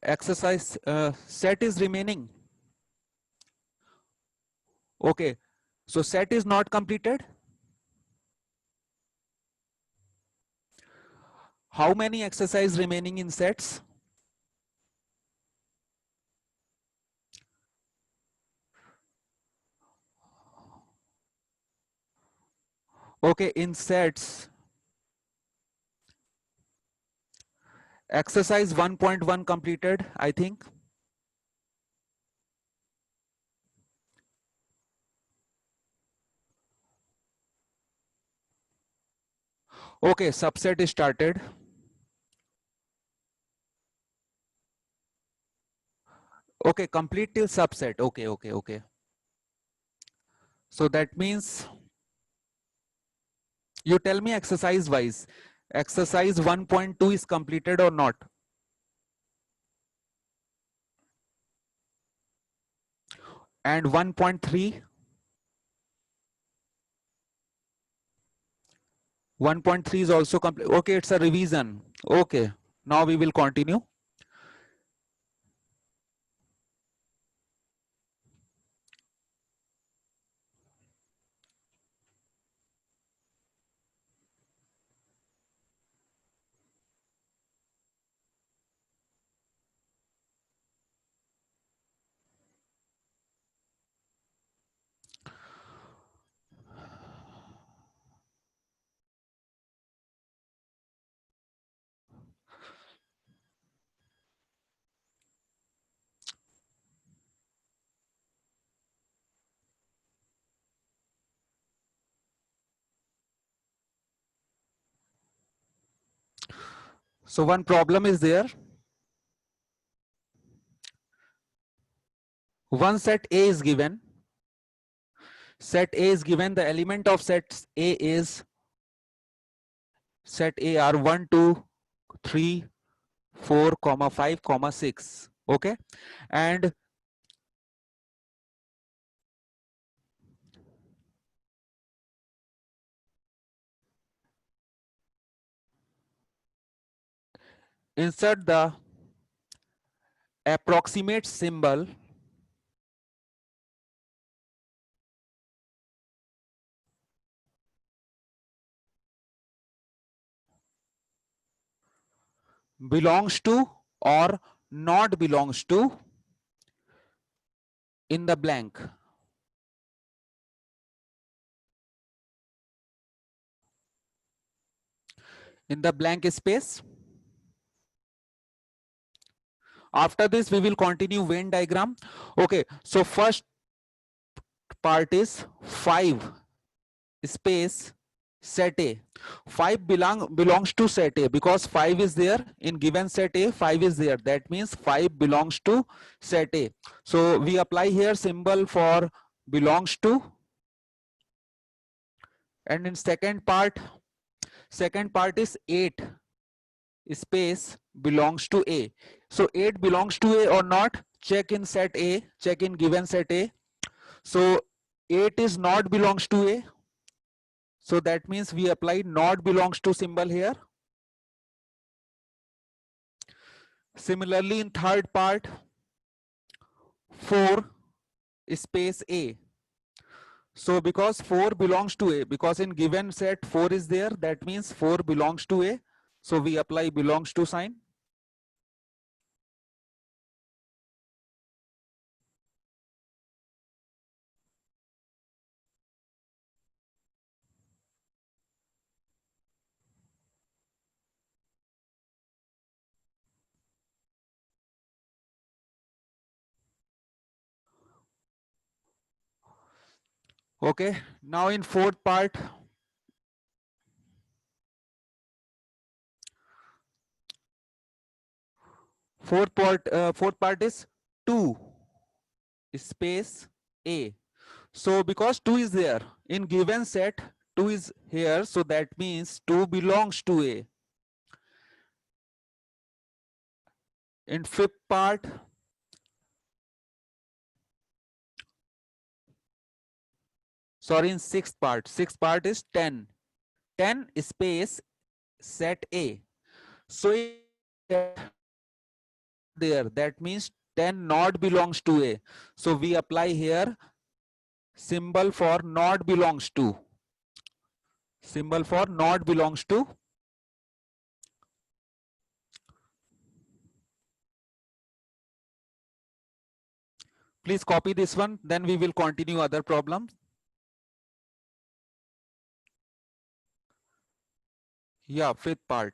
Exercise set is remaining. Okay, so set is not completed. How many exercise remaining in sets? Okay, in sets, exercise 1.1 completed, I think. Okay, subset is started. Okay, complete till subset. Okay. So that means you tell me exercise wise. Exercise 1.2 is completed or not? And 1.3? 1.3 is also complete. Okay, it's a revision. Okay, now we will continue. So one problem is there. One set A is given. Set A is given. The element of set A is set A are 1, 2, 3, 4, 5, 6. Okay, and insert the approximate symbol belongs to or not belongs to in the blank. In the blank space. After this, we will continue Venn diagram. Okay, so first part is 5 space set A. 5 belongs to set A because 5 is there in given set A. 5 is there. That means 5 belongs to set A. So we apply here symbol for belongs to. And in second part is 8 space belongs to A. So 8 belongs to A or not? Check in set A, check in given set A. So 8 is not belongs to A. So that means we apply not belongs to symbol here. Similarly, in third part, 4 space A. So because 4 belongs to A, because in given set 4 is there, that means 4 belongs to A. So we apply belongs to sign. Okay, now in fourth part, fourth part is 2 space A. So because 2 is there in given set, 2 is here, so that means 2 belongs to A. In fifth part, sorry, in sixth part is 10. 10 space set A. So if there, that means 10 not belongs to A. So we apply here symbol for not belongs to. Symbol for not belongs to. Please copy this one, then we will continue other problems. Yeah, fifth part.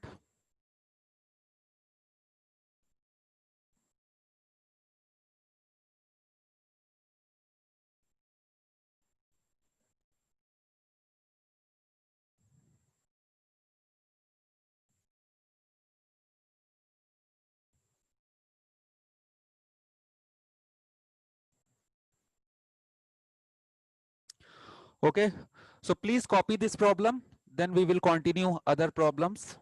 Okay, so please copy this problem, then we will continue other problems.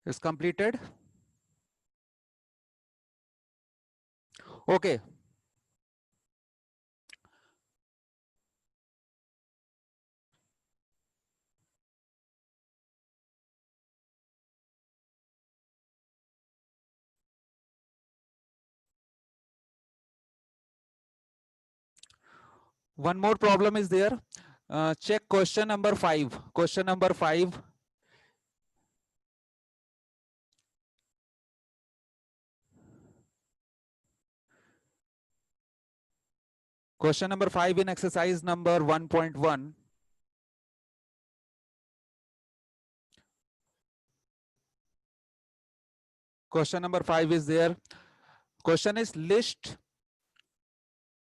Is completed. Okay, one more problem is there. Check question number 5. Question number 5. Question number 5 in exercise number 1.1. Question number 5 is there. Question is list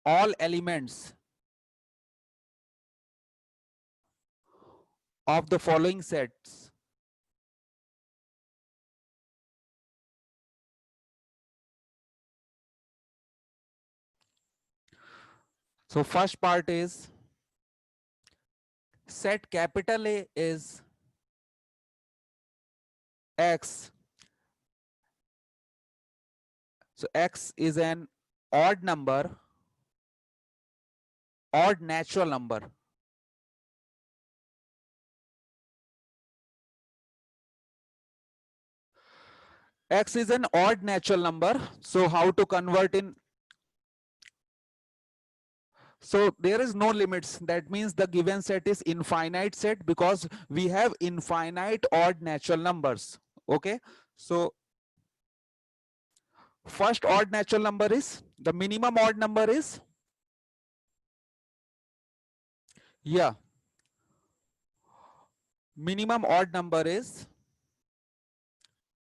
all elements of the following sets. So first part is set capital A is X. So X is an odd number, odd natural number. X is an odd natural number. So how to convert in? So there is no limits. That means the given set is infinite set because we have infinite odd natural numbers. Okay. So first odd natural number is, the minimum odd number is, yeah, minimum odd number is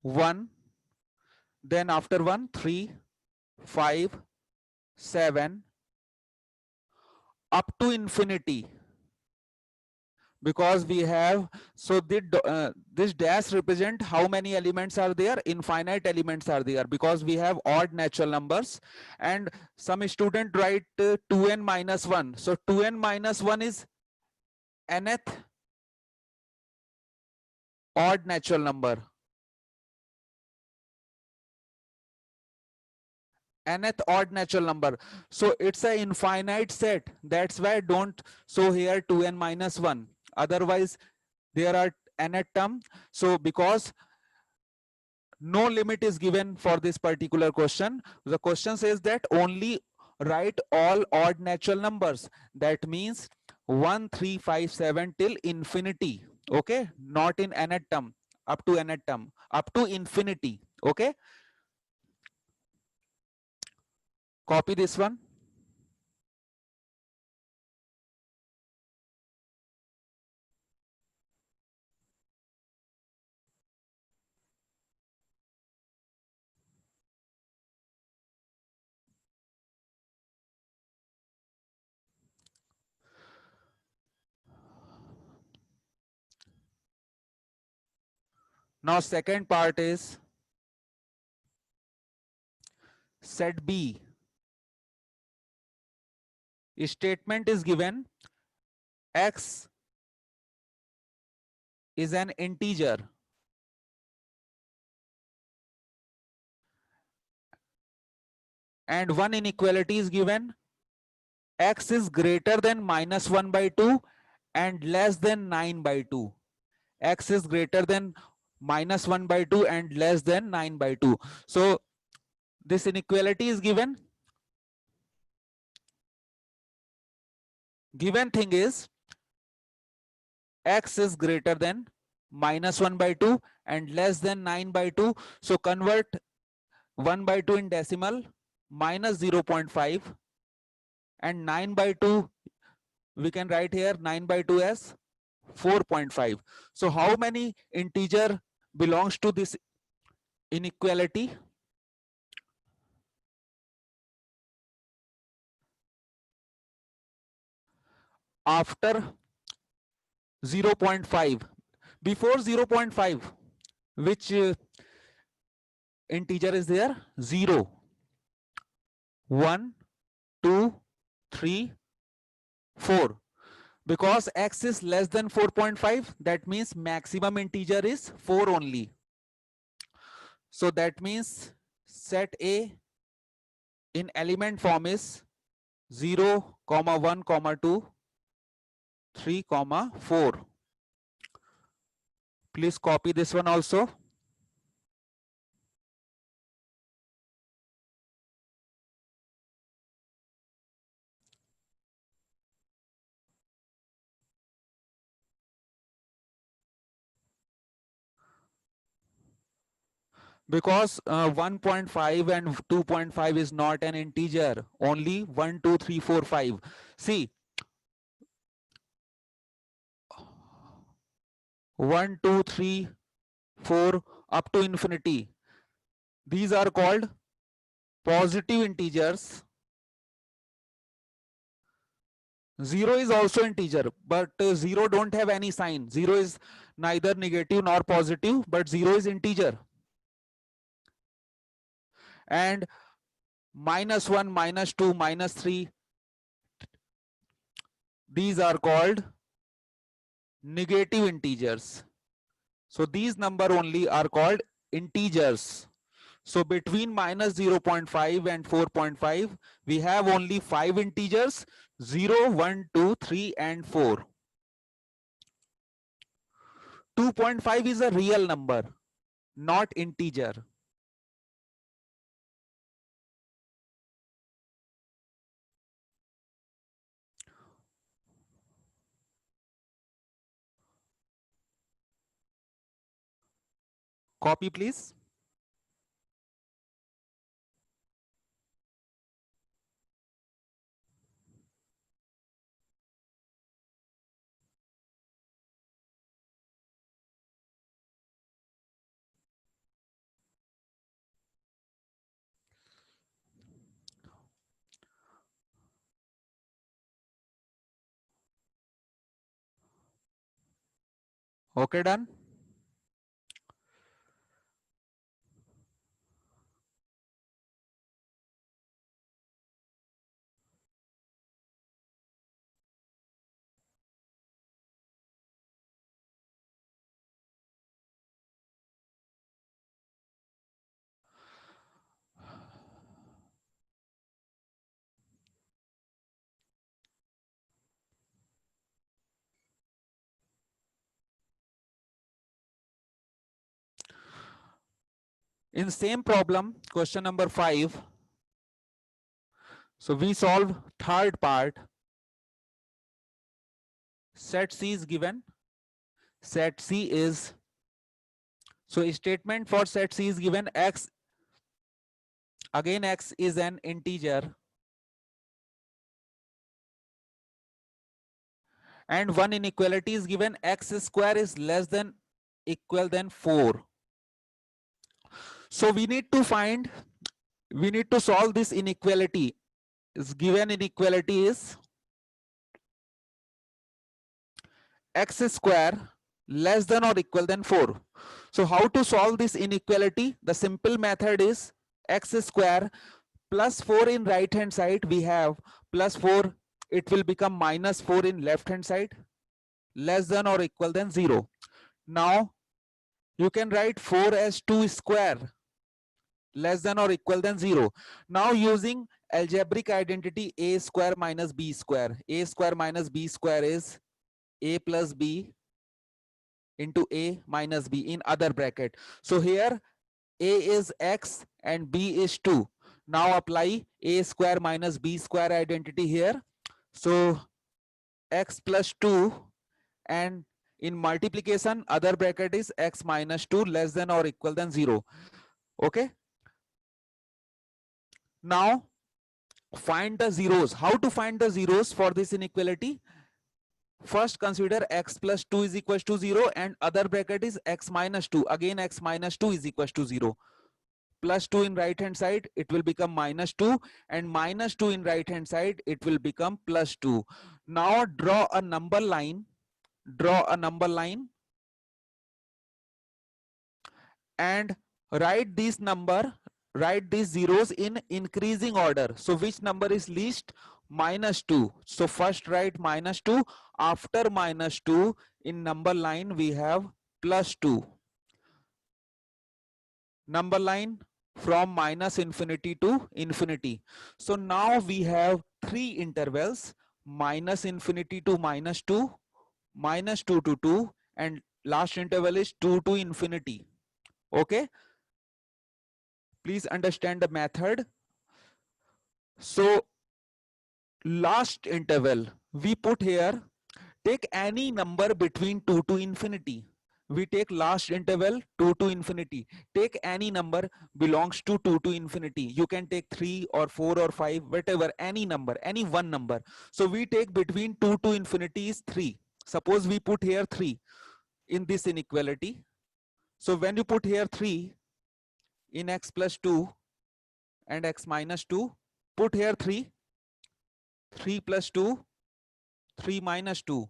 1, then after 1 3, 5, 7, up to infinity, because we have, so this dash represent how many elements are there, infinite elements are there, because we have odd natural numbers. And some student write 2n minus 1. So 2n minus 1 is nth odd natural number, nth odd natural number. So it's a infinite set, that's why don't show here 2n minus 1, otherwise there are nth term. So because no limit is given for this particular question, the question says that only write all odd natural numbers. That means 1 3 5 7 till infinity. Okay, not in nth term, up to nth term, up to infinity. Okay, copy this one. Now second part is set B. Statement is given x is an integer and one inequality is given x is greater than -1/2 and less than 9/2. X is greater than -1/2 and less than 9/2. So this inequality is given. Given thing is x is greater than -1/2 and less than 9/2. So convert 1/2 in decimal, -0.5, and 9/2 we can write here 9/2 as 4.5. So how many integer belongs to this inequality? After 0.5, before 0.5, which integer is there? 0, 1, 2, 3, 4. Because x is less than 4.5, that means maximum integer is 4 only. So that means set A in element form is 0, 1, 2, 3, 4. Please copy this one also. Because 1.5 and 2.5 is not an integer, only 1, 2, 3, 4, 5. See, 1, 2, 3, 4 up to infinity. These are called positive integers. 0 is also integer, but 0 don't have any sign. 0 is neither negative nor positive, but 0 is integer. And -1, -2, -3, these are called negative integers. So these number only are called integers. So between -0.5 and 4.5, we have only 5 integers: 0, 1, 2, 3, and 4. 2.5 is a real number, not integer. Copy, please. Okay, done. In same problem, question number 5. So we solve third part. Set C is given. Set C is, so statement for set C is given x, again x is an integer, and one inequality is given, x square is less than equal than 4. So we need to solve this inequality. Is given inequality is x square less than or equal than 4. So how to solve this inequality? The simple method is x square plus 4 in right hand side, we have plus 4, it will become minus 4 in left hand side, less than or equal than 0. Now you can write 4 as 2 square less than or equal than 0. Now using algebraic identity a square minus b square, a square minus b square is a plus b into a minus b in other bracket. So here a is x and b is 2. Now apply a square minus b square identity here. So x plus 2, and in multiplication other bracket is x minus 2 less than or equal than 0. Okay, now find the zeros. How to find the zeros for this inequality? First consider x plus 2 is equals to 0 and other bracket is x minus 2. Again x minus 2 is equals to 0. Plus 2 in right hand side, it will become minus 2, and minus 2 in right hand side, it will become plus 2. Now draw a number line, and write this number, write these zeros in increasing order. So which number is least? Minus 2. So first write minus 2. After minus 2 in number line we have plus 2. Number line from minus infinity to infinity. So now we have three intervals: minus infinity to minus 2, minus 2 to 2, and last interval is 2 to infinity. Okay, please understand the method. So last interval we put here, take any number between 2 to infinity. We take last interval 2 to infinity. Take any number belongs to 2 to infinity. You can take 3 or 4 or 5, whatever, any number, any one number. So we take between 2 to infinity is 3. Suppose we put here 3 in this inequality. So when you put here 3 in x plus 2 and x minus 2, put here 3, 3 plus 2, 3 minus 2.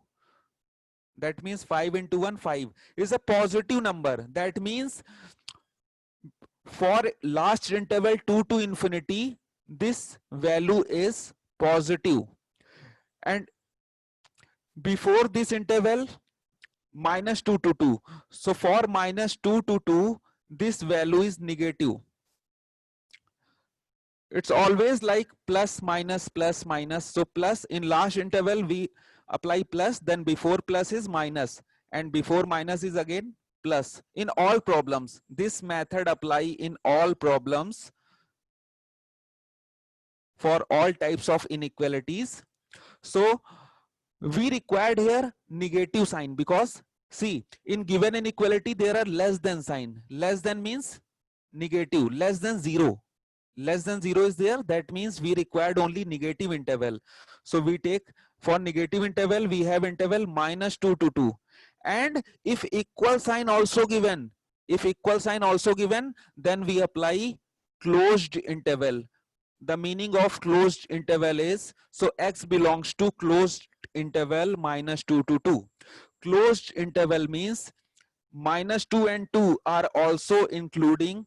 That means 5 into 1, 5 is a positive number. That means for last interval 2 to infinity, this value is positive. And before this interval, minus 2 to 2. So for minus 2 to 2, this value is negative. It's always like plus minus plus minus. So plus in last interval we apply plus, then before plus is minus, and before minus is again plus. In all problems, this method apply in all problems for all types of inequalities. So we required here negative sign because see, in given inequality there are less than sign. Less than means negative, less than 0. Less than 0 is there, that means we required only negative interval. So we take, for negative interval we have interval minus 2 to 2, and if equal sign also given, then we apply closed interval. The meaning of closed interval is, so x belongs to closed interval minus 2 to 2. Closed interval means minus 2 and 2 are also including,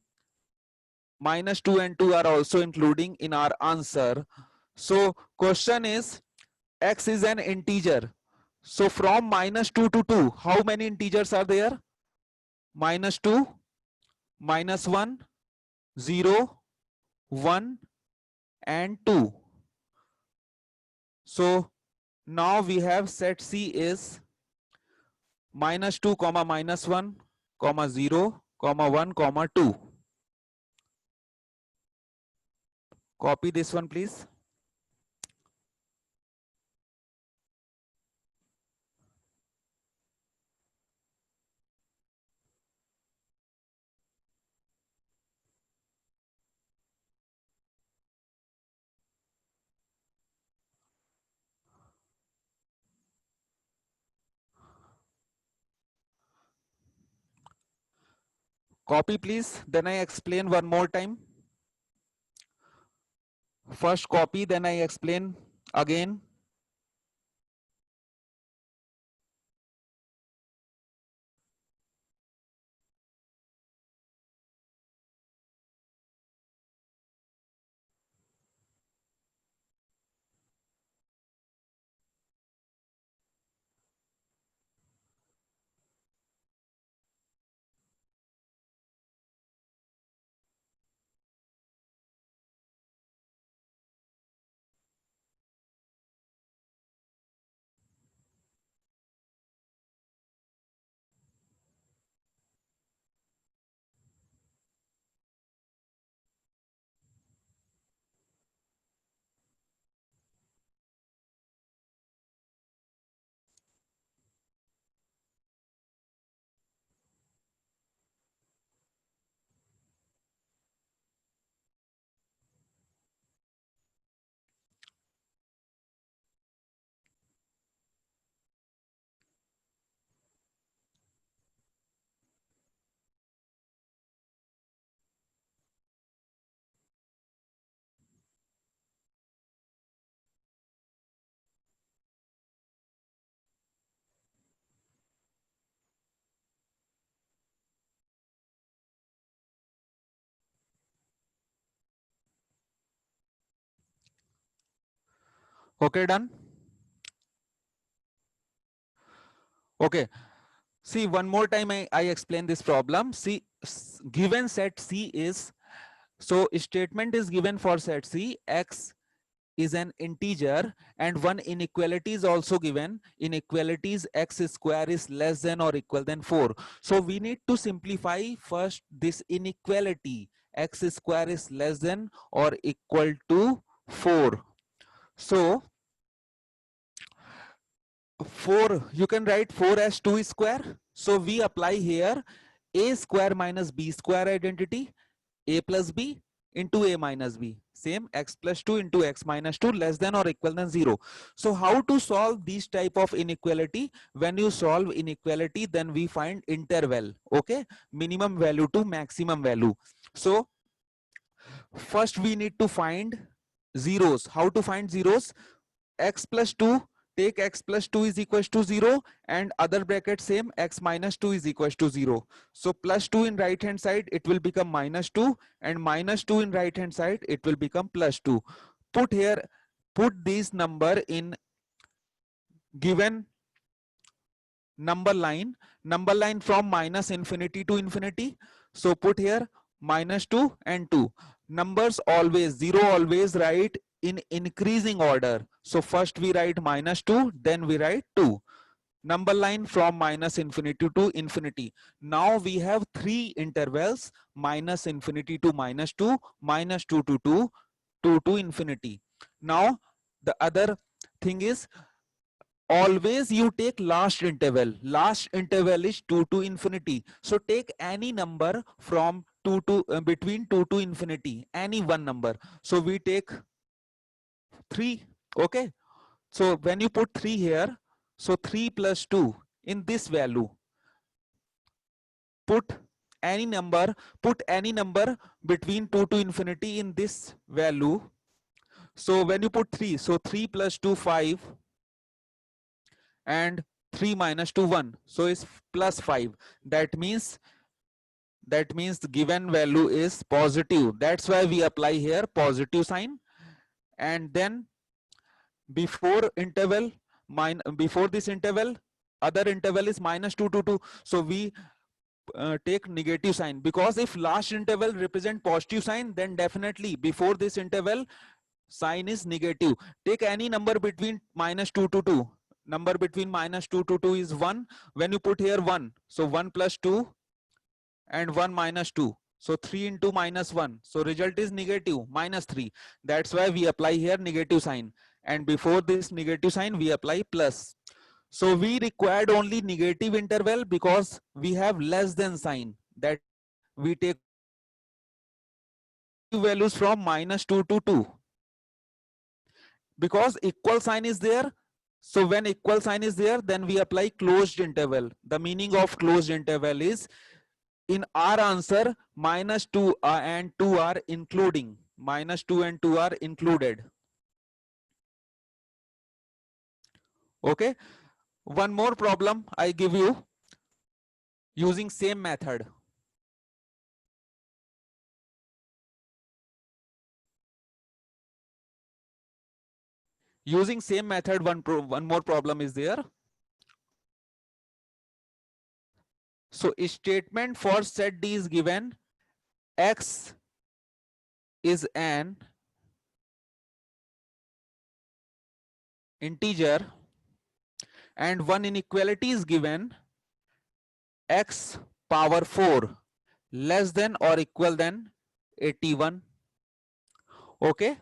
minus 2 and 2 are also including in our answer. So question is, x is an integer. So from minus 2 to 2, how many integers are there? Minus 2, minus 1, 0, 1, and 2. So now we have set C is minus 2 comma minus 1 comma 0 comma 1 comma 2. Copy this one please. Copy please, then I explain one more time. First copy, then I explain again. Okay, done. Okay, see one more time I explain this problem. See, given set C is, so statement is given for set C, x is an integer and one inequality is also given. Inequalities x square is less than or equal than 4. So we need to simplify first this inequality, x square is less than or equal to 4. So 4, you can write 4 as 2 square. So we apply here a square minus b square identity, a plus b into a minus b, same x plus 2 into x minus 2 less than or equal than 0. So how to solve these type of inequality? When you solve inequality, then we find interval, okay, minimum value to maximum value. So first we need to find zeros. How to find zeros? X plus 2, take x plus 2 is equals to 0 and other bracket same, x minus 2 is equals to 0. So plus 2 in right hand side, it will become minus 2, and minus 2 in right hand side, it will become plus 2. Put here, put this number in given number line from minus infinity to infinity. So put here minus 2 and 2. Numbers always, 0 always write in increasing order. So first we write minus 2, then we write 2. Number line from minus infinity to infinity. Now we have 3 intervals, minus infinity to minus 2, minus 2 to 2, 2 to infinity. Now the other thing is, always you take last interval. Last interval is 2 to infinity. So take any number from 2 to between 2 to infinity, any one number. So we take 3. Okay, so when you put 3 here, so 3 plus 2 in this value, put any number, between 2 to infinity in this value. So when you put 3, so 3 plus 2 5, and 3 minus 2 1, so it's plus 5. That means the given value is positive. That's why we apply here positive sign. And then before interval, before this interval, other interval is minus 2 to 2, so we take negative sign, because if last interval represent positive sign, then definitely before this interval sign is negative. Take any number between minus 2 to 2. Number between minus 2 to 2 is 1. When you put here 1, so 1 plus 2 and 1 minus 2, so 3 into minus 1, so result is negative, minus 3. That's why we apply here negative sign, and before this negative sign we apply plus. So we required only negative interval because we have less than sign. That we take positive values from minus 2 to 2. Because equal sign is there, so when equal sign is there, then we apply closed interval. The meaning of closed interval is, in our answer, minus 2 and 2 are including. Minus 2 and 2 are included. Okay, one more problem I give you using same method. Using same method, one more problem is there. So a statement for set D is given, x is an integer and one inequality is given, x power 4 less than or equal than 81. Okay,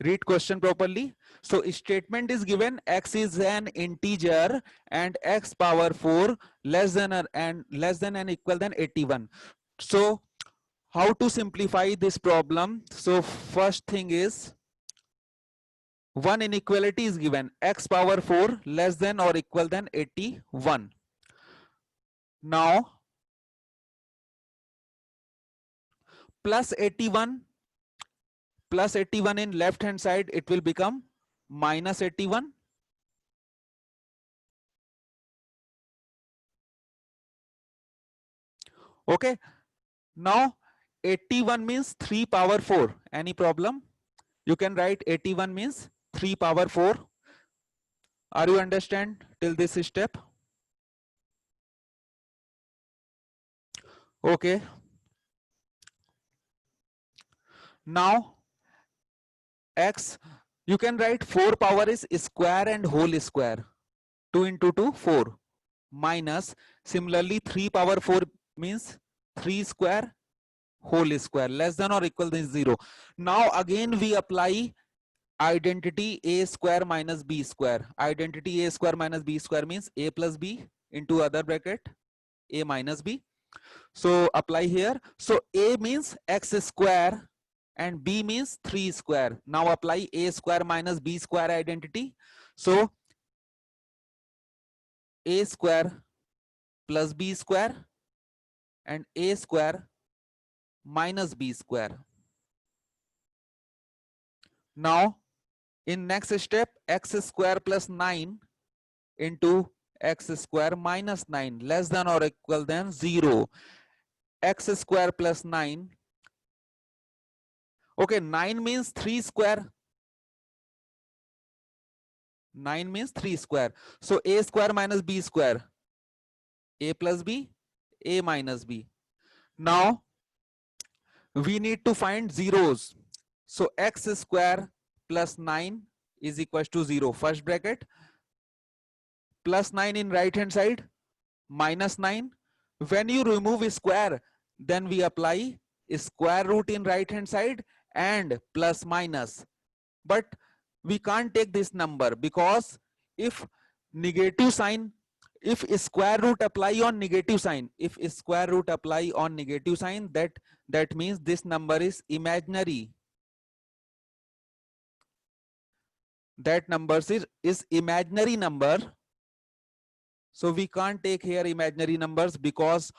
read question properly. So statement is given, x is an integer and x power 4 less than and equal than 81. So how to simplify this problem? So first thing is, one inequality is given, x power 4 less than or equal than 81. Now plus 81 in left hand side, it will become minus 81. Okay, now 81 means 3 power 4. Any problem? You can write 81 means 3 power 4. Are you understand till this step? Okay. Now x, you can write 4 power is square and whole square. 2 into 2, 4. Minus, similarly 3 power 4 means 3 square whole square, less than or equal to 0. Now again we apply identity a square minus b square. Identity a square minus b square means a plus b into other bracket a minus b. So apply here. So a means x square and b means 3 square. Now apply a square minus b square identity. So a square plus b square and a square minus b square. Now in next step, x square plus 9 into x square minus 9 less than or equal than 0. X square plus 9. Okay, 9 means 3 square. 9 means 3 square. So a square minus b square. A plus b, a minus b. Now we need to find zeros. So x square plus 9 is equals to 0. First bracket, plus 9 in right hand side, minus 9. When you remove a square, then we apply a square root in right hand side and plus minus. But we can't take this number because if negative sign, if square root apply on negative sign, if square root apply on negative sign, that means this number is imaginary. That number is imaginary number. So we can't take here imaginary numbers because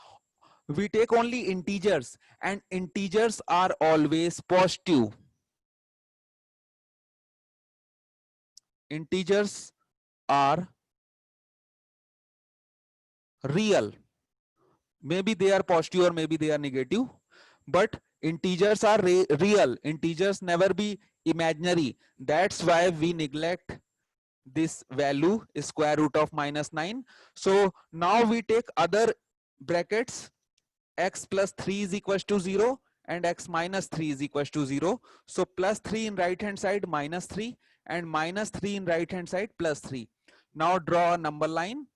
we take only integers and integers are always positive. Integers are real. Maybe they are positive or maybe they are negative, but integers are real. Integers never be imaginary. That's why we neglect this value is square root of minus 9. So now we take other brackets. X plus 3 is equals to 0 and x minus 3 is equals to 0. So plus 3 in right hand side minus 3 and minus 3 in right hand side plus 3. Now draw a number line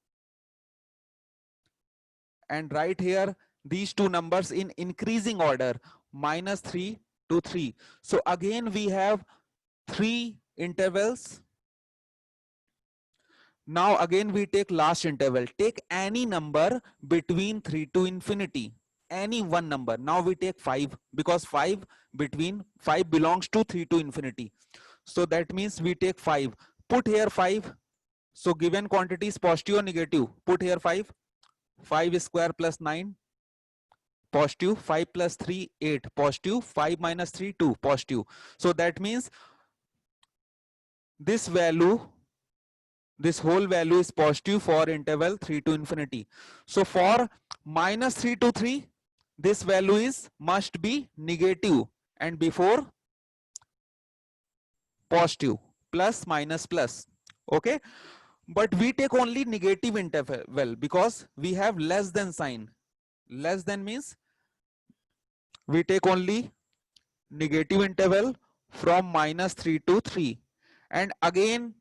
and write here these two numbers in increasing order, minus 3 to 3. So again we have 3 intervals. Now again we take last interval. Take any number between 3 to infinity. Any one number. Now we take 5 because 5 belongs to 3 to infinity. So that means we take 5. Put here 5. So given quantity is positive or negative. Put here 5. 5 square plus 9 positive. 5 plus 3 8 positive. 5 minus 3 2 positive. So that means this value, this whole value is positive for interval 3 to infinity. So for minus 3 to 3, this value is must be negative and before positive, plus minus plus. Okay, but we take only negative interval because we have less than sign. Less than means we take only negative interval from minus 3 to 3, and again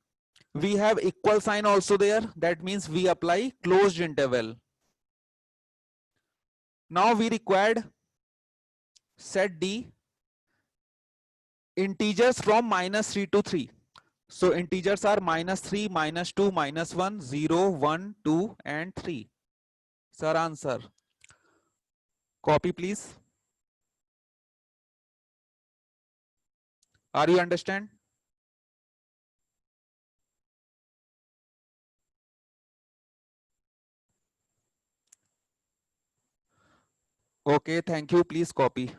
we have equal sign also there. That means we apply closed interval. Now we required set D integers from minus 3 to 3. So integers are minus 3, minus 2, minus 1, 0, 1, 2 and 3. Sir, answer. Copy please. Are you understand? Okay, thank you. Please copy.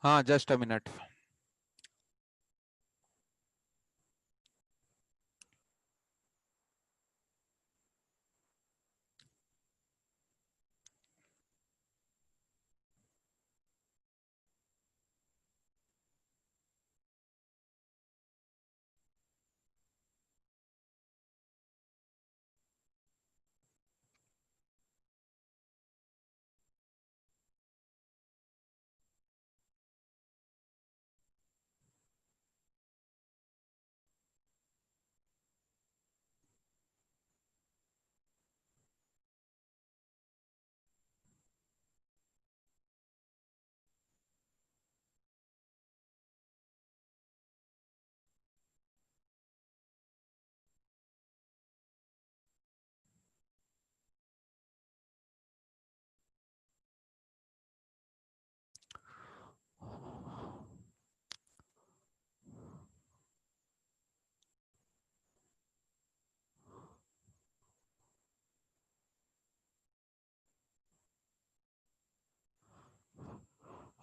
हाँ, just a minute.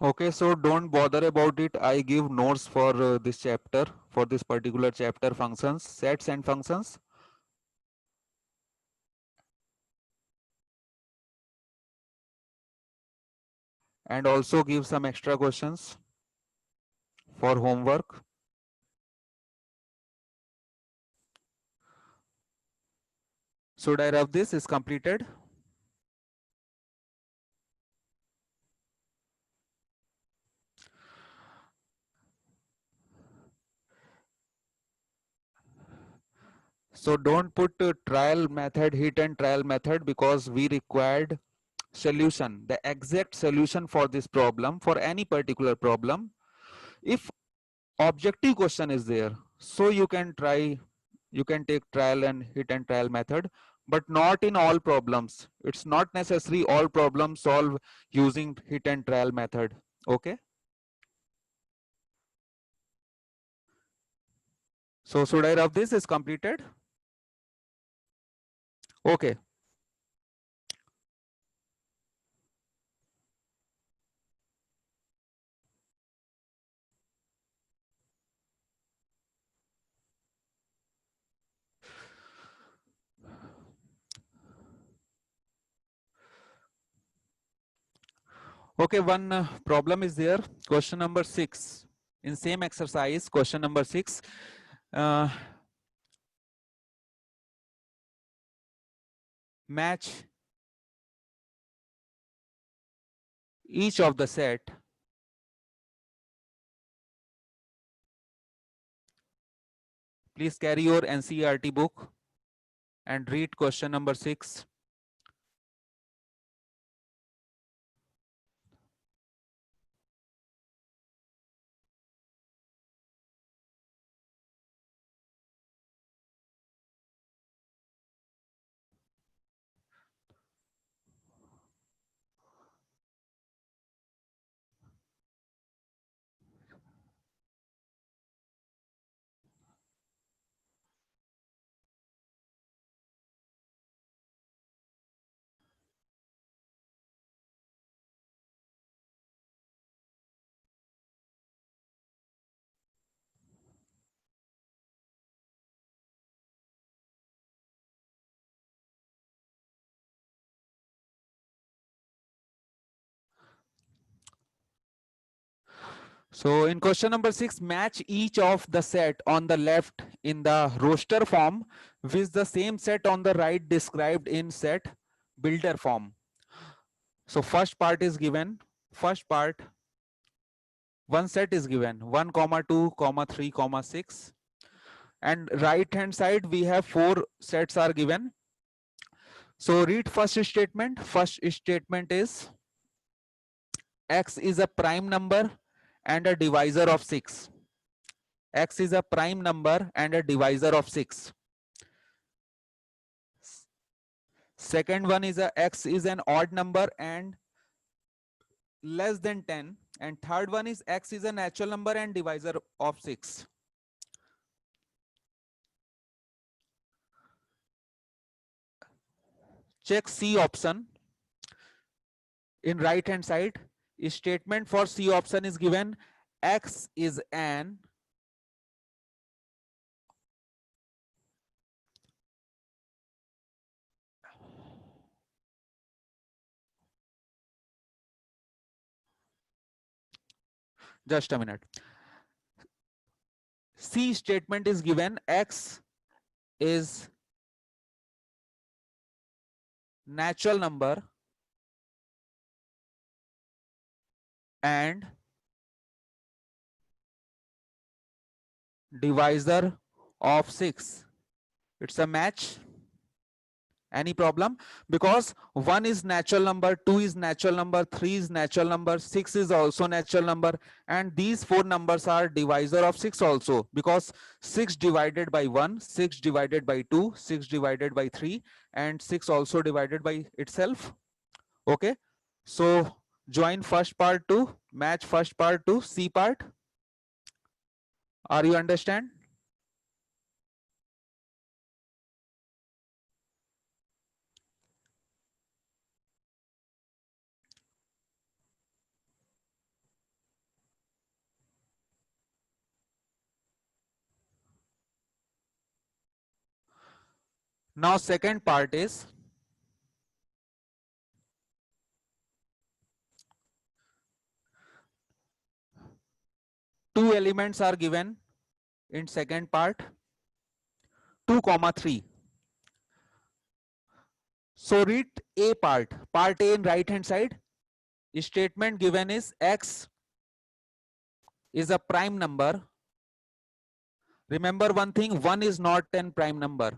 Okay, so don't bother about it. I give notes for this chapter, for this particular chapter, functions, sets and functions. And also give some extra questions for homework. Should I rub this is completed? So don't put trial method, hit and trial method, because we required solution, the exact solution for this problem, for any particular problem. If objective question is there, so you can try, you can take trial and hit and trial method, but not in all problems. It's not necessary all problems solve using hit and trial method. Okay. So should I rub this is completed? Okay. Okay, one problem is there. Question number 6. In same exercise, question number 6. Match each of the set please carry your NCERT book and read question number 6. So in question number 6, match each of the set on the left in the roster form with the same set on the right described in set builder form. So first part is given, first part, one set is given, 1 comma 2 comma 3 comma 6, and right hand side we have 4 sets are given. So read first statement. First statement is x is a prime number and a divisor of 6. X is a prime number and a divisor of 6. Second one is a x is an odd number and less than 10. And third one is x is a natural number and divisor of 6. Check C option in right hand side. Statement for C option is given, X is an just a minute. C statement is given, X is natural number and divisor of 6. It's a match. Any problem? Because 1 is natural number, 2 is natural number, 3 is natural number, 6 is also natural number, and these four numbers are divisor of 6 also, because 6 divided by 1, 6 divided by 2, 6 divided by 3, and 6 also divided by itself. Okay, so join first part to match first part to C part. Are you understand? Now second part is, two elements are given in second part, 2 comma 3. So read A part, part A in right hand side. Statement given is X is a prime number. Remember one thing, 1 is not an prime number.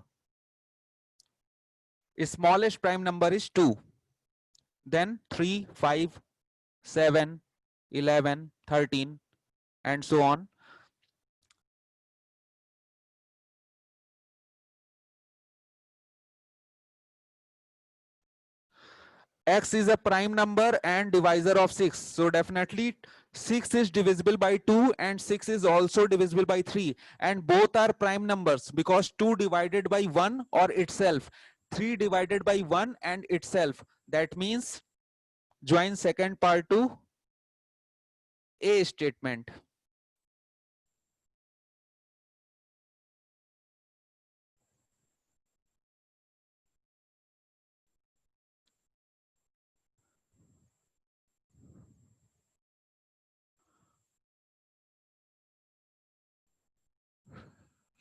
Smallest prime number is 2. Then 3, 5, 7, 11, 13, and so on. X is a prime number and divisor of 6. So definitely 6 is divisible by 2 and 6 is also divisible by 3. And both are prime numbers because 2 divided by 1 or itself. 3 divided by 1 and itself. That means join second part to A statement.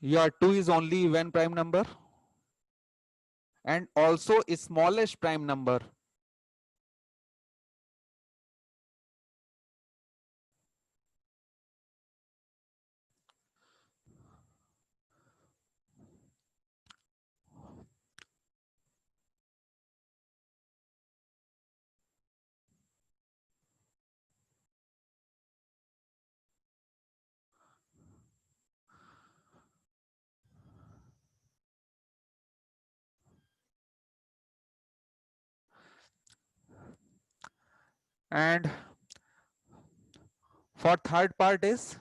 Your 2 is only one prime number and also a smallest prime number. And for third part is